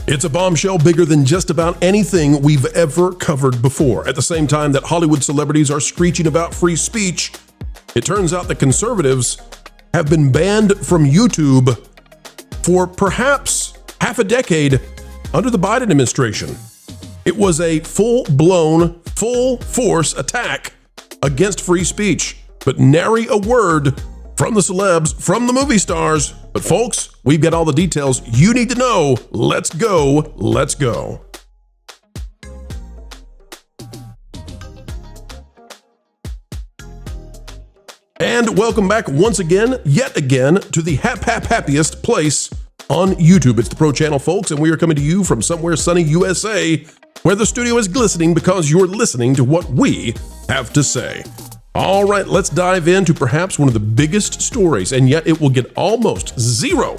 It's a bombshell bigger than just about anything we've ever covered before. At the same time that Hollywood celebrities are screeching about free speech, it turns out that conservatives have been banned from YouTube for perhaps half a decade under the Biden administration. It was a full-blown, full-force attack against free speech, but nary a word from the celebs, from the movie stars. But folks, we've got all the details you need to know. Let's go. Let's go. And welcome back once again, yet again, to the happiest place on YouTube. It's the Pro Channel, folks, and we are coming to you from somewhere sunny USA, where the studio is glistening because you're listening to what we have to say. All right, let's dive into perhaps one of the biggest stories, and yet it will get almost zero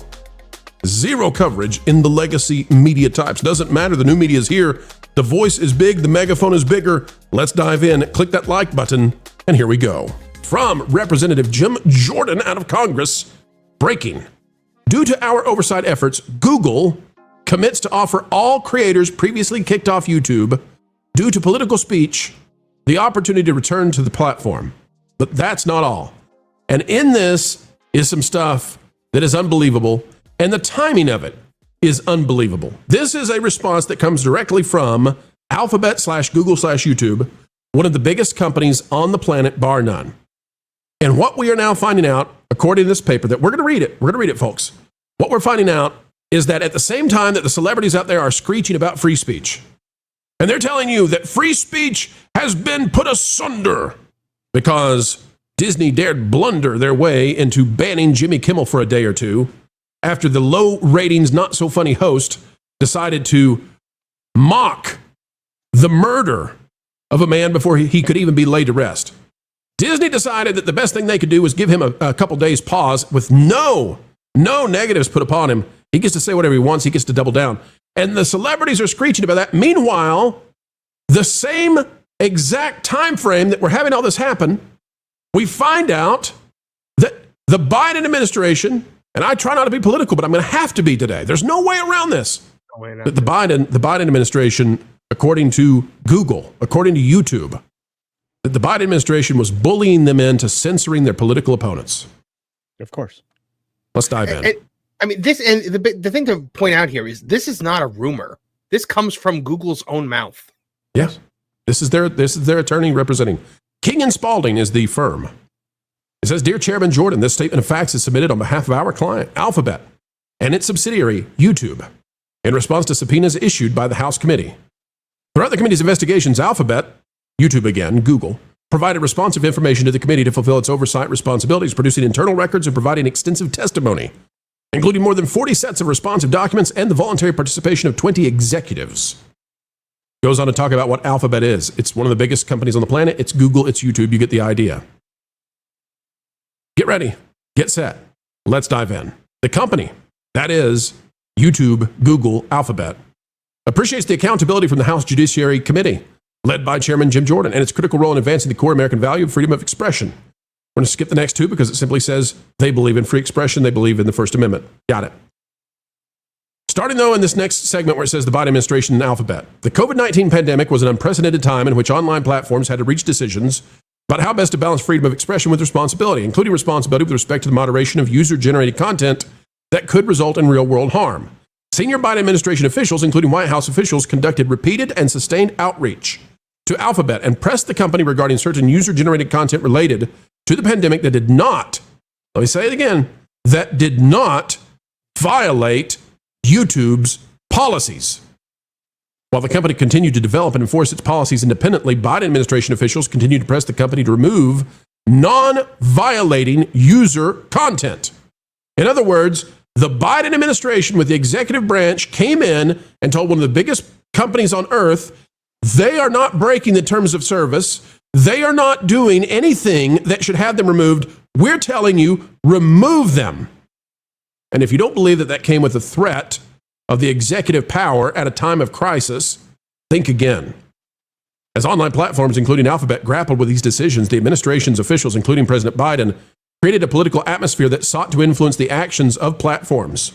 coverage in the legacy media types. Doesn't matter, the new media is here. The voice is big, the megaphone is bigger. Let's dive in, click that like button, and here we go. From Representative Jim Jordan out of Congress, breaking. Due to our oversight efforts, Google commits to offer all creators previously kicked off YouTube due to political speech the opportunity to return to the platform. But that's not all. And in this is some stuff that is unbelievable, and the timing of it is unbelievable. This is a response that comes directly from Alphabet/Google/YouTube, one of the biggest companies on the planet, bar none. And what we are now finding out, according to this paper, that we're going to read it, folks. What we're finding out is that at the same time that the celebrities out there are screeching about free speech, and they're telling you that free speech has been put asunder because Disney dared blunder their way into banning Jimmy Kimmel for a day or two after the low ratings, not so funny host decided to mock the murder of a man before he could even be laid to rest. Disney decided that the best thing they could do was give him a couple days pause with no negatives put upon him. He gets to say whatever he wants. He gets to double down. And the celebrities are screeching about that. Meanwhile, the same exact time frame that we're having all this happen, we find out that the Biden administration, and I try not to be political, but I'm going to have to be today. There's no way around this. That the Biden administration, according to Google, according to YouTube, that the Biden administration was bullying them into censoring their political opponents. Of course. Let's dive in. I mean, this, and the thing to point out here is this is not a rumor. This comes from Google's own mouth. Yeah. This is their attorney representing. King & Spalding is the firm. It says, Dear Chairman Jordan, this statement of facts is submitted on behalf of our client, Alphabet, and its subsidiary, YouTube, in response to subpoenas issued by the House Committee. Throughout the committee's investigations, Alphabet, YouTube again, Google, provided responsive information to the committee to fulfill its oversight responsibilities, producing internal records and providing extensive testimony, including more than 40 sets of responsive documents and the voluntary participation of 20 executives. Goes on to talk about what Alphabet is. It's one of the biggest companies on the planet. It's Google, it's YouTube. You get the idea. Get ready. Get set. Let's dive in. The company, that is YouTube, Google, Alphabet, appreciates the accountability from the House Judiciary Committee, led by Chairman Jim Jordan, and its critical role in advancing the core American value of freedom of expression. We're going to skip the next two because it simply says they believe in free expression. They believe in the First Amendment. Got it. Starting, though, in this next segment where it says the Biden administration and Alphabet. The COVID-19 pandemic was an unprecedented time in which online platforms had to reach decisions about how best to balance freedom of expression with responsibility, including responsibility with respect to the moderation of user-generated content that could result in real-world harm. Senior Biden administration officials, including White House officials, conducted repeated and sustained outreach to Alphabet and pressed the company regarding certain user-generated content related to the pandemic that did not, let me say it again, that did not violate YouTube's policies. While the company continued to develop and enforce its policies independently, Biden administration officials continued to press the company to remove non-violating user content. In other words, the Biden administration with the executive branch came in and told one of the biggest companies on earth, they are not breaking the terms of service. They are not doing anything that should have them removed. We're telling you, remove them. And if you don't believe that that came with a threat of the executive power at a time of crisis, think again. As online platforms, including Alphabet, grappled with these decisions, the administration's officials, including President Biden, created a political atmosphere that sought to influence the actions of platforms.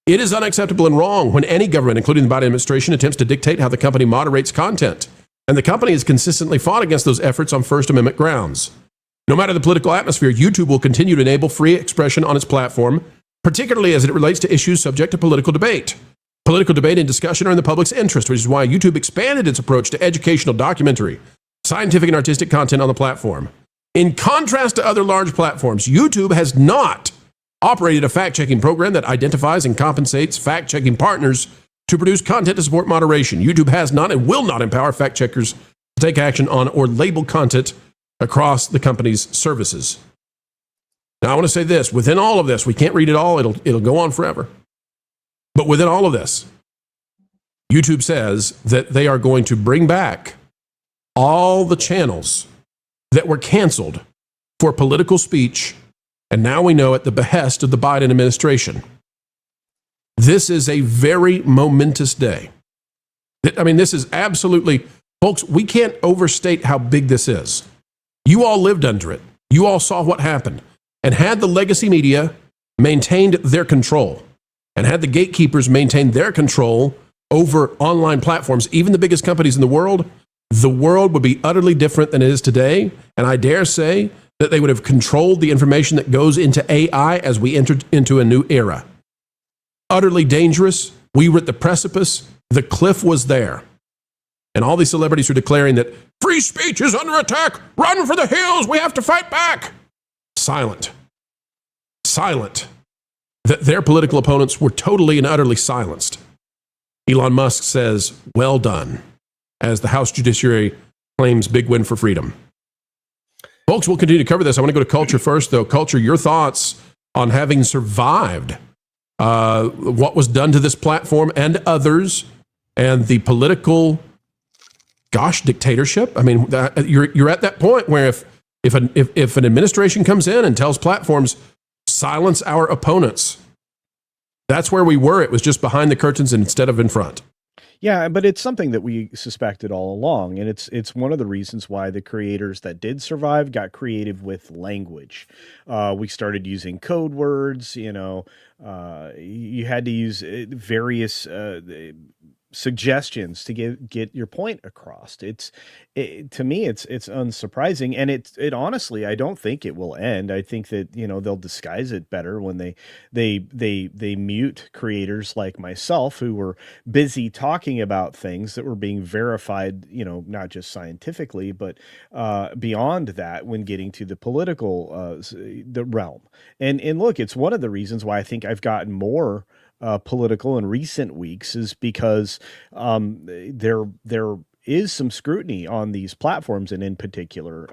It is unacceptable and wrong when any government, including the Biden administration, attempts to dictate how the company moderates content. And the company has consistently fought against those efforts on First Amendment grounds. No matter the political atmosphere, YouTube will continue to enable free expression on its platform, particularly as it relates to issues subject to political debate. Political debate and discussion are in the public's interest, which is why YouTube expanded its approach to educational, documentary, scientific, and artistic content on the platform. In contrast to other large platforms, YouTube has not operated a fact-checking program that identifies and compensates fact-checking partners to produce content to support moderation. YouTube has not and will not empower fact-checkers to take action on or label content across the company's services. Now, I want to say this. Within all of this, we can't read it all. It'll go on forever. But within all of this, YouTube says that they are going to bring back all the channels that were canceled for political speech, and now we know at the behest of the Biden administration. This is a very momentous day. I mean, this is absolutely, folks, we can't overstate how big this is. You all lived under it. You all saw what happened. And had the legacy media maintained their control, and had the gatekeepers maintained their control over online platforms, even the biggest companies in the world would be utterly different than it is today. And I dare say that they would have controlled the information that goes into AI as we entered into a new era. Utterly dangerous. We were at the precipice. The cliff was there. And all these celebrities are declaring that free speech is under attack. Run for the hills. We have to fight back. Silent. That their political opponents were totally and utterly silenced. Elon Musk says, well done, as the House Judiciary claims big win for freedom. Folks, we'll continue to cover this. I want to go to Culture first, though. Culture, your thoughts on having survived what was done to this platform and others, and the political, dictatorship. I mean, you're at that point where if an administration comes in and tells platforms, silence our opponents, that's where we were. It was just behind the curtains instead of in front. Yeah, but it's something that we suspected all along, and it's one of the reasons why the creators that did survive got creative with language. We started using code words. You had to use various suggestions to get your point across. To me, it's unsurprising, and it honestly, I don't think it will end. I think that they'll disguise it better when they mute creators like myself who were busy talking about things that were being verified, not just scientifically, but beyond that, when getting to the political the realm. And look, it's one of the reasons why I think I've gotten more political in recent weeks, is because there is some scrutiny on these platforms, and in particular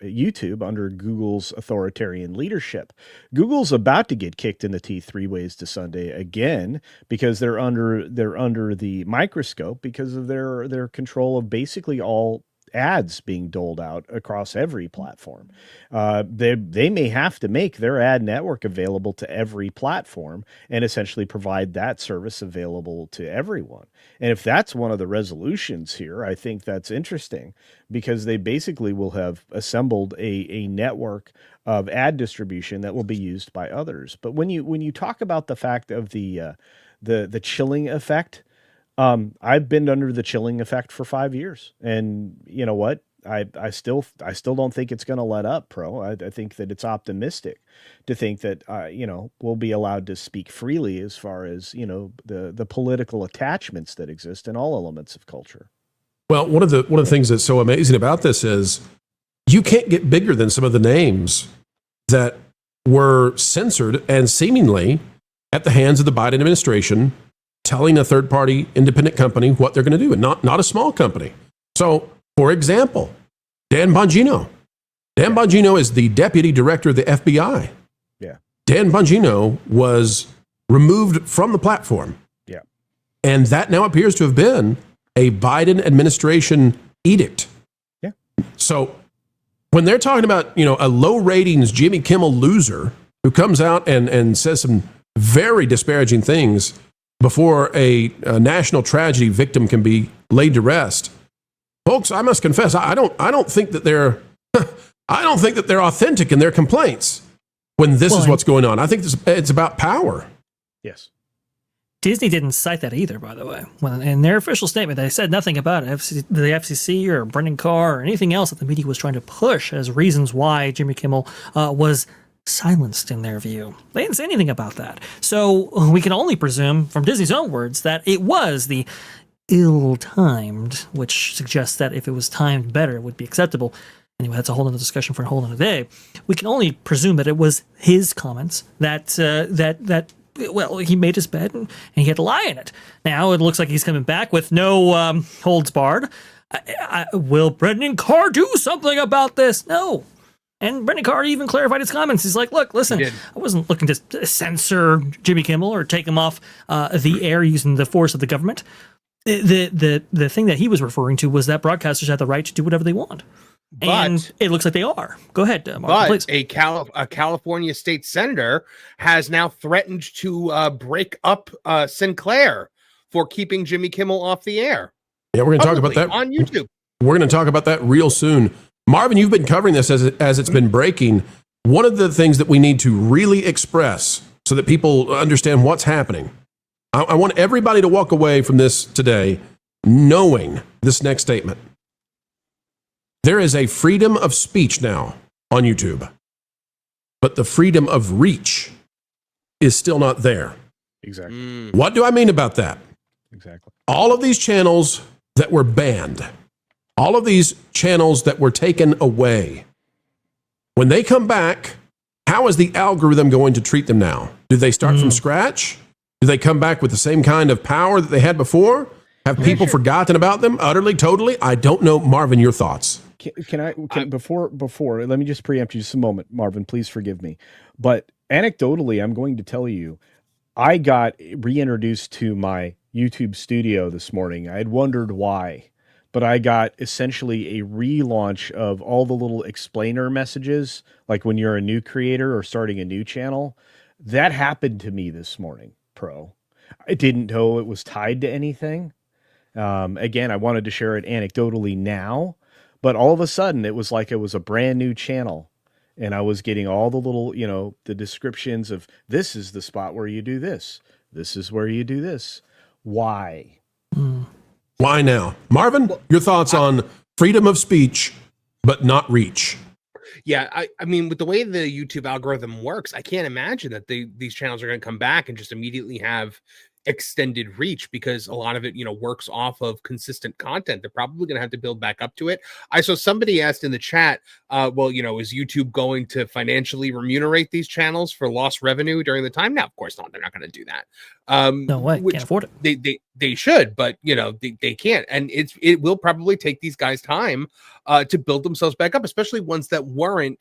YouTube under Google's authoritarian leadership. Google's about to get kicked in the teeth 3 ways to Sunday again, because they're under the microscope because of their control of basically all ads being doled out across every platform. They may have to make their ad network available to every platform and essentially provide that service available to everyone. And if that's one of the resolutions here, I think that's interesting, because they basically will have assembled a network of ad distribution that will be used by others. But when you talk about the fact of the chilling effect, I've been under the chilling effect for 5 years, and you know what? I still don't think it's going to let up, Pro. I think that it's optimistic to think that we'll be allowed to speak freely as far as the political attachments that exist in all elements of culture. Well, one of the things that's so amazing about this is you can't get bigger than some of the names that were censored and seemingly at the hands of the Biden administration, telling a third-party independent company what they're going to do, and not a small company. So, for example, Dan Bongino. Dan Bongino is the deputy director of the FBI. Yeah. Dan Bongino was removed from the platform. Yeah. And that now appears to have been a Biden administration edict. Yeah. So when they're talking about, a low ratings Jimmy Kimmel loser who comes out and says some very disparaging things before a national tragedy victim can be laid to rest, folks, I must confess, I don't think that they're authentic in their complaints when this is what's going on. I think it's about power. Yes. Disney didn't cite that either, by the way. When in their official statement, they said nothing about it. The FCC or Brendan Carr or anything else that the media was trying to push as reasons why Jimmy Kimmel was silenced in their view. They didn't say anything about that. So we can only presume from Disney's own words that it was the ill-timed, which suggests that if it was timed better, it would be acceptable. Anyway, that's a whole other discussion for a whole other day. We can only presume that it was his comments that well, he made his bed and he had to lie in it. Now it looks like he's coming back with no holds barred. Will Brendan Carr do something about this? No. And Brendan Carr even clarified his comments. He's like, look, listen, I wasn't looking to censor Jimmy Kimmel or take him off the air using the force of the government. The thing that he was referring to was that broadcasters have the right to do whatever they want. And it looks like they are. Go ahead, Mark, please. A California state senator has now threatened to break up Sinclair for keeping Jimmy Kimmel off the air. Yeah, we're going to talk about that on YouTube. We're going to talk about that real soon. Marvin, you've been covering this as it's been breaking. One of the things that we need to really express so that people understand what's happening. I want everybody to walk away from this today knowing this next statement. There is a freedom of speech now on YouTube, but the freedom of reach is still not there. Exactly. What do I mean about that? Exactly. All of these channels that were banned, all of these channels that were taken away, when they come back, how is the algorithm going to treat them now? Do they start from scratch? Do they come back with the same kind of power that they had before? Have people forgotten about them utterly, totally? I don't know. Marvin, your thoughts. Before, let me just preempt you just a moment, Marvin, please forgive me. But anecdotally, I'm going to tell you, I got reintroduced to my YouTube studio this morning. I had wondered why, but I got essentially a relaunch of all the little explainer messages, like when you're a new creator or starting a new channel. That happened to me this morning, Pro. I didn't know it was tied to anything. Again, I wanted to share it anecdotally now, but all of a sudden it was like it was a brand new channel. And I was getting all the little, the descriptions of this is the spot where you do this. This is where you do this. Why? Why now? Marvin, your thoughts on freedom of speech, but not reach. Yeah, I mean, with the way the YouTube algorithm works, I can't imagine that these channels are going to come back and just immediately have extended reach, because a lot of it, works off of consistent content. They're probably going to have to build back up to it. I saw somebody asked in the chat, well, is YouTube going to financially remunerate these channels for lost revenue during the time? Now, of course not. They're not going to do that. No way. Can't afford it. They should, but they can't. And it will probably take these guys time to build themselves back up, especially ones that weren't,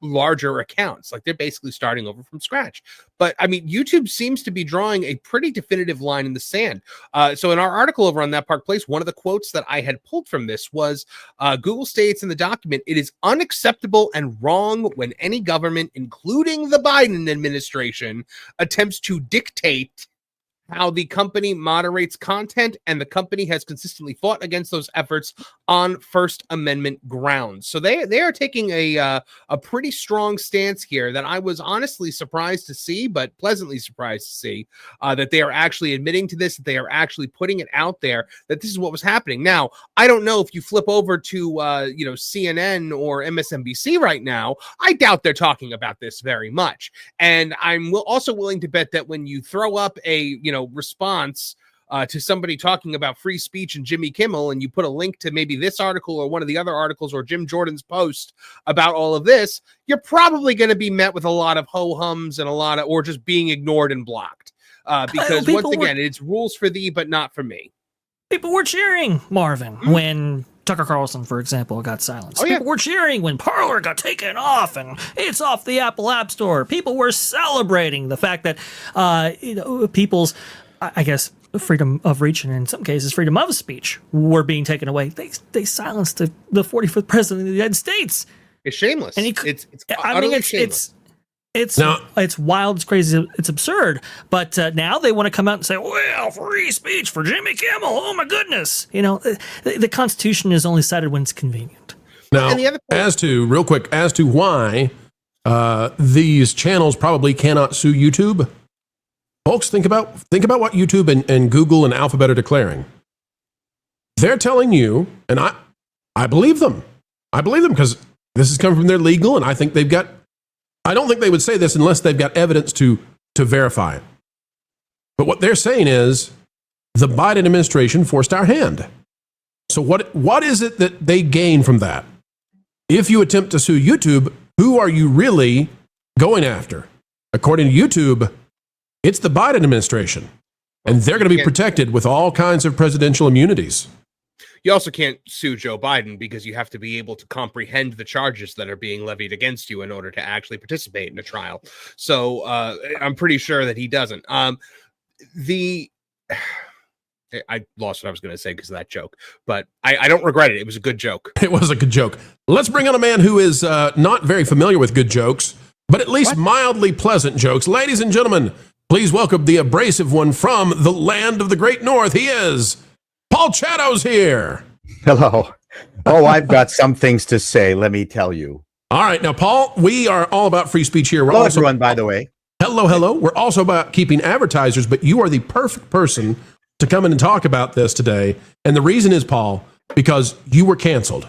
larger accounts. Like they're basically starting over from scratch. But I mean, YouTube seems to be drawing a pretty definitive line in the sand. So in our article over on That Park Place, one of the quotes that I had pulled from this was Google states in the document, "It is unacceptable and wrong when any government, including the Biden administration, attempts to dictate how the company moderates content, and the company has consistently fought against those efforts on First Amendment grounds." So they are taking a pretty strong stance here that I was honestly surprised to see, but pleasantly surprised to see that they are actually admitting to this, that they are actually putting it out there, that this is what was happening. Now, I don't know if you flip over to CNN or MSNBC right now, I doubt they're talking about this very much. And I'm also willing to bet that when you throw up a response to somebody talking about free speech and Jimmy Kimmel, and you put a link to maybe this article or one of the other articles or Jim Jordan's post about all of this, you're probably going to be met with a lot of ho-hums and or just being ignored and blocked. Because once again, it's rules for thee, but not for me. People were cheering, Marvin, when Tucker Carlson, for example, got silenced. People were cheering when Parler got taken off and it's off the Apple App Store. People were celebrating the fact that, people's, I guess, freedom of reach, and in some cases, freedom of speech, were being taken away. They silenced the 45th president of the United States. It's shameless. And it's wild, it's crazy, it's absurd. But now they want to come out and say, well, free speech for Jimmy Kimmel. Oh, my goodness. The Constitution is only cited when it's convenient. Now, as to why these channels probably cannot sue YouTube, Folks, think about what YouTube and Google and Alphabet are declaring. They're telling you, and I believe them. I believe them because this has come from their legal, and I think they've got. I don't think they would say this unless they've got evidence to verify it. But what they're saying is the Biden administration forced our hand. So what is it that they gain from that? If you attempt to sue YouTube, who are you really going after? According to YouTube, it's the Biden administration, and they're going to be protected with all kinds of presidential immunities. You also can't sue Joe Biden because you have to be able to comprehend the charges that are being levied against you in order to actually participate in a trial. So I'm pretty sure that he doesn't. I lost what I was going to say because of that joke, but I don't regret it. It was a good joke. It was a good joke. Let's bring on a man who is not very familiar with good jokes, but at least mildly pleasant jokes. Ladies and gentlemen, please welcome the abrasive one from the land of the great north. He is Paul Chatto's here. Hello. Oh, I've got some things to say, let me tell you. All right. Now, Paul, we are all about free speech here. Hello, everyone, by the way. Hello. We're also about keeping advertisers, but you are the perfect person to come in and talk about this today. And the reason is, Paul, because you were canceled.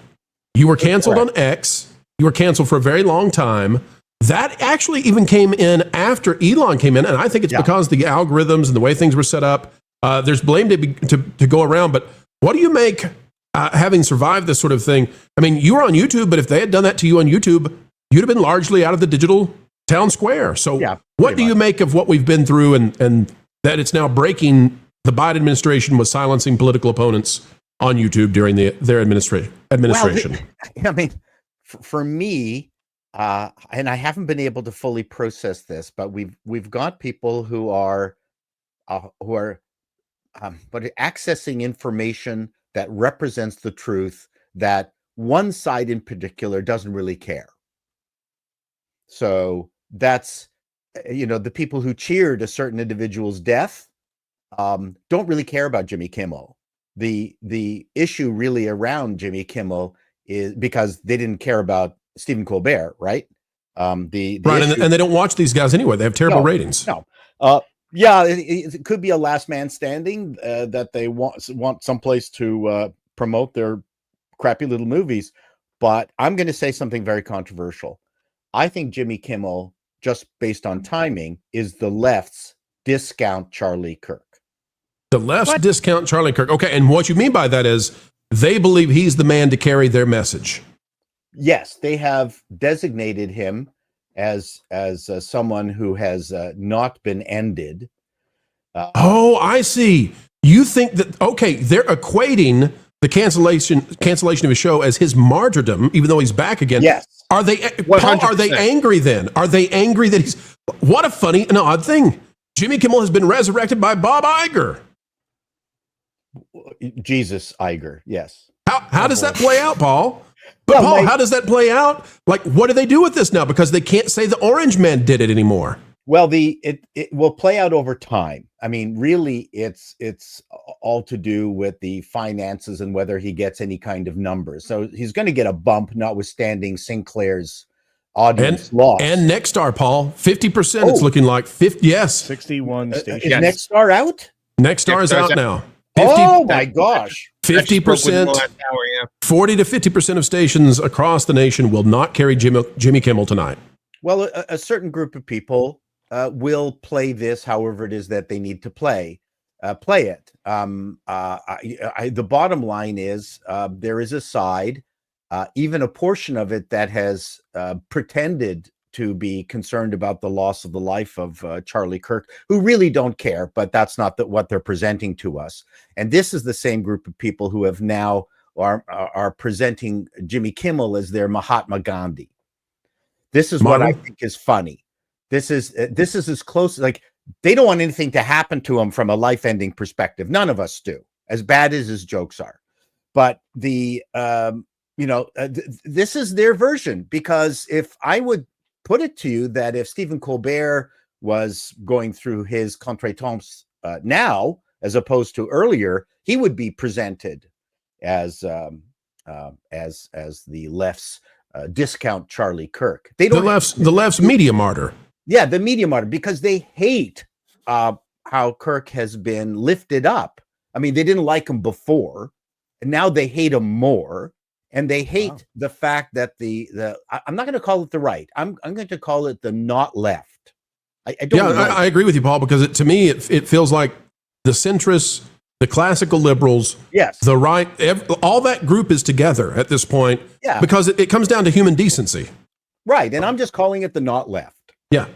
You were canceled on X. You were canceled for a very long time. That actually even came in after Elon came in, and I think it's because the algorithms and the way things were set up. There's blame to go around, but what do you make having survived this sort of thing? I mean, you were on YouTube, but if they had done that to you on YouTube, you'd have been largely out of the digital town square. So what do you make of what we've been through and that it's now breaking? The Biden administration was silencing political opponents on YouTube during their administration. Well, I mean, for me, and I haven't been able to fully process this, but we've got people who are accessing information that represents the truth that one side in particular doesn't really care. So that's, the people who cheered a certain individual's death don't really care about Jimmy Kimmel. The issue really around Jimmy Kimmel is because they didn't care about Stephen Colbert, right? And they don't watch these guys anyway. They have terrible ratings. No. It could be a last man standing that they want someplace to promote their crappy little movies. But I'm going to say something very controversial. I think Jimmy Kimmel, just based on timing, is the left's discount Charlie Kirk. The left's discount Charlie Kirk. Okay, and what you mean by that is they believe he's the man to carry their message. Yes, they have designated him as someone who has not been ended. I see. You think that, okay, they're equating the cancellation of his show as his martyrdom, even though he's back again. Yes. Are they, Paul, are they angry then? Are they angry that he's, what a funny and odd thing. Jimmy Kimmel has been resurrected by Bob Iger. Jesus Iger, yes. How does that play out, Paul? But Paul, how does that play out? Like, what do they do with this now? Because they can't say the Orange Man did it anymore. Well, it will play out over time. I mean, really, it's all to do with the finances and whether he gets any kind of numbers. So he's going to get a bump, notwithstanding Sinclair's audience loss. And Nexstar, Paul, 50%. It's looking like 50. Yes, 61 stations. Is Nexstar out? Nexstar is out now. 50, oh my gosh! 50%, 40 to 50% of stations across the nation will not carry Jimmy Kimmel tonight. Well, a certain group of people will play this however it is that they need to play it. The bottom line is there is a side, even a portion of it, that has pretended to be concerned about the loss of the life of Charlie Kirk, who really don't care, but that's not what they're presenting to us. And this is the same group of people who have now are presenting Jimmy Kimmel as their Mahatma Gandhi. This is what I think is funny. This is as close, like, they don't want anything to happen to him from a life-ending perspective. None of us do, as bad as his jokes are. But this is their version, because if I would put it to you that if Stephen Colbert was going through his contretemps now, as opposed to earlier, he would be presented as the left's discount Charlie Kirk. They don't the left's media martyr. Yeah, the media martyr, because they hate how Kirk has been lifted up. I mean, they didn't like him before, and now they hate him more. And they hate the fact that I'm not going to call it the right. I'm going to call it the not left. I don't. Yeah, I agree with you, Paul, because to me it feels like the centrists, the classical liberals, yes, the right, all that group is together at this point. Yeah, because it comes down to human decency. Right, and I'm just calling it the not left. Yeah,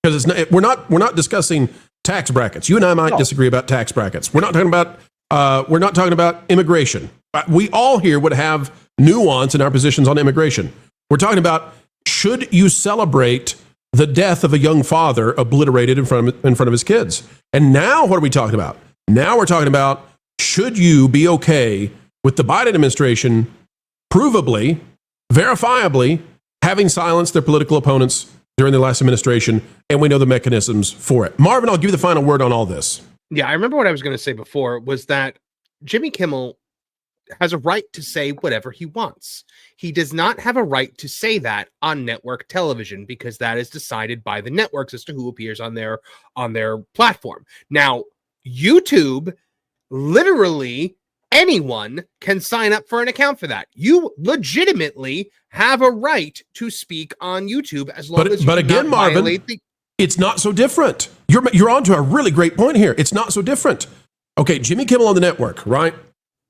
because we're not discussing tax brackets. You and I might disagree about tax brackets. We're not talking about immigration. We all here would have nuance in our positions on immigration. We're talking about, should you celebrate the death of a young father obliterated in front of his kids? And now what are we talking about? Now we're talking about, should you be okay with the Biden administration provably, verifiably having silenced their political opponents during the last administration, and we know the mechanisms for it. Marvin, I'll give you the final word on all this. Yeah, I remember what I was going to say before was that Jimmy Kimmel has a right to say whatever he wants. He does not have a right to say that on network television, because that is decided by the networks as to who appears on their platform. Now, YouTube, literally anyone can sign up for an account for that. You legitimately have a right to speak on YouTube as long as you but again, Marvin, it's not so different. You're onto a really great point here. It's not so different. Okay, Jimmy Kimmel on the network, right?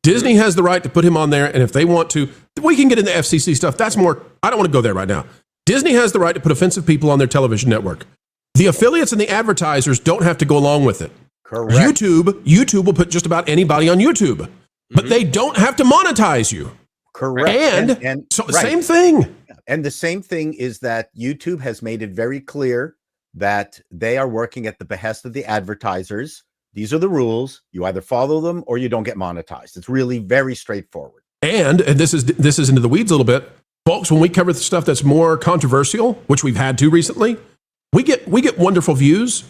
Disney has the right to put him on there, and if they want to, we can get into FCC stuff. That's more, I don't want to go there right now. Disney has the right to put offensive people on their television network. The affiliates and the advertisers don't have to go along with it. Correct. YouTube will put just about anybody on YouTube, but they don't have to monetize you. Correct. And so same thing. And the same thing is that YouTube has made it very clear that they are working at the behest of the advertisers. These are the rules. You either follow them or you don't get monetized. It's really very straightforward. And this is into the weeds a little bit, folks. When we cover the stuff that's more controversial, which we've had to recently, we get wonderful views,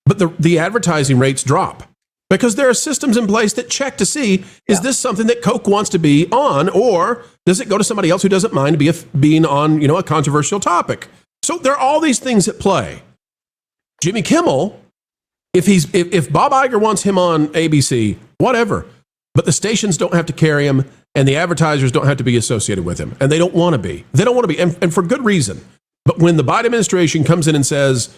but the advertising rates drop because there are systems in place that check to see, is this something that Coke wants to be on, or does it go to somebody else who doesn't mind being on, a controversial topic? So there are all these things at play. Jimmy Kimmel, if Bob Iger wants him on ABC, whatever, but the stations don't have to carry him and the advertisers don't have to be associated with him, and they don't want to be. They don't want to be, and for good reason. But when the Biden administration comes in and says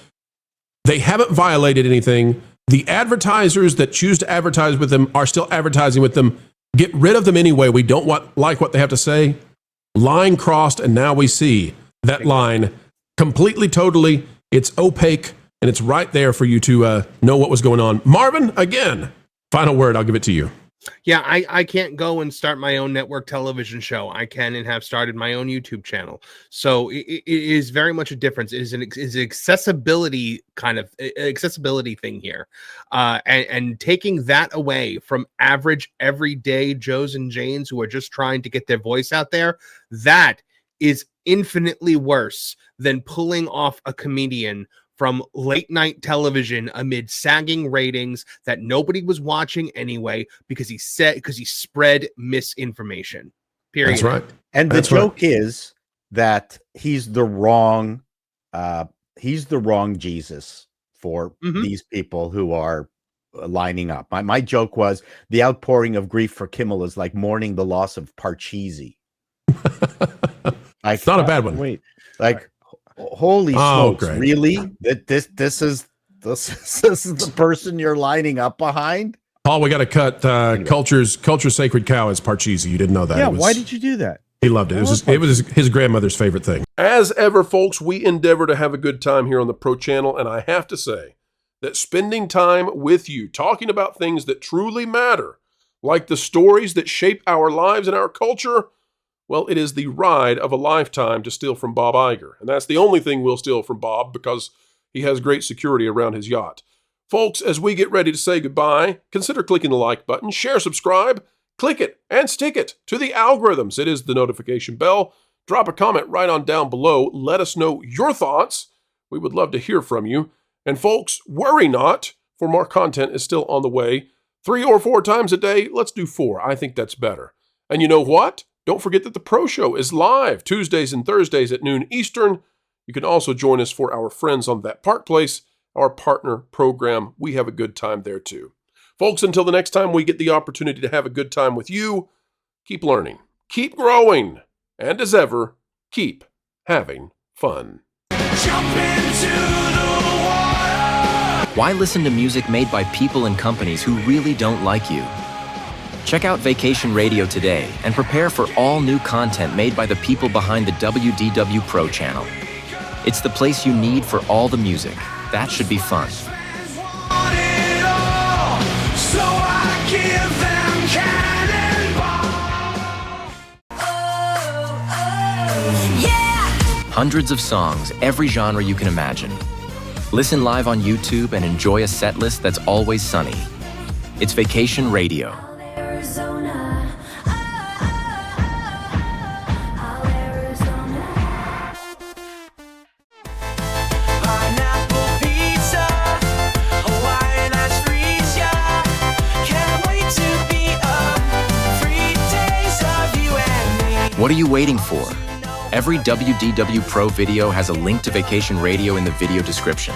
they haven't violated anything, the advertisers that choose to advertise with them are still advertising with them. Get rid of them anyway. We don't like what they have to say. Line crossed, and now we see that line completely, totally. It's opaque, and it's right there for you to know what was going on. Marvin, again, final word. I'll give it to you. Yeah, I can't go and start my own network television show. I can and have started my own YouTube channel. So it is very much a difference. It is an accessibility accessibility thing here. And taking that away from average everyday Joes and Janes who are just trying to get their voice out there, that is infinitely worse than pulling off a comedian from late night television amid sagging ratings that nobody was watching anyway because he spread misinformation. Period. That's right. And the joke is that he's the wrong Jesus for these people who are lining up. My joke was the outpouring of grief for Kimmel is like mourning the loss of Parcheesi. It's not a bad one. Wait, holy smokes! Great. Really? This is the person you're lining up behind? Paul, we got to cut Culture's sacred cow is Parcheesi. You didn't know that. Yeah, why did you do that? He loved it. It was his grandmother's favorite thing. As ever, folks, we endeavor to have a good time here on the Pro Channel, and I have to say that spending time with you, talking about things that truly matter, like the stories that shape our lives and our culture, well, it is the ride of a lifetime to steal from Bob Iger. And that's the only thing we'll steal from Bob because he has great security around his yacht. Folks, as we get ready to say goodbye, consider clicking the like button, share, subscribe, click it, and stick it to the algorithms. It is the notification bell. Drop a comment right on down below. Let us know your thoughts. We would love to hear from you. And folks, worry not, for more content is still on the way. 3 or 4 times a day. Let's do 4. I think that's better. And you know what? Don't forget that the Pro Show is live Tuesdays and Thursdays at noon Eastern. You can also join us for our friends on That Park Place our partner program. We have a good time there too. Folks, until the next time we get the opportunity to have a good time with you, keep learning, keep growing, and as ever, keep having fun. Jump into the water. Why listen to music made by people and companies who really don't like you? Check out Vacation Radio today and prepare for all new content made by the people behind the WDW Pro Channel. It's the place you need for all the music. That should be fun. Want it all, so I give them cannonball. Yeah. Hundreds of songs, every genre you can imagine. Listen live on YouTube and enjoy a set list that's always sunny. It's Vacation Radio. Arizona. Arizona. Pineapple pizza, Hawaiian asphyxia. Can't wait to be up. 3 days of you and me. What are you waiting for? Every WDW Pro video has a link to Vacation Radio in the video description.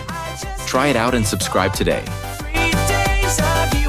Try it out and subscribe today. 3 days of you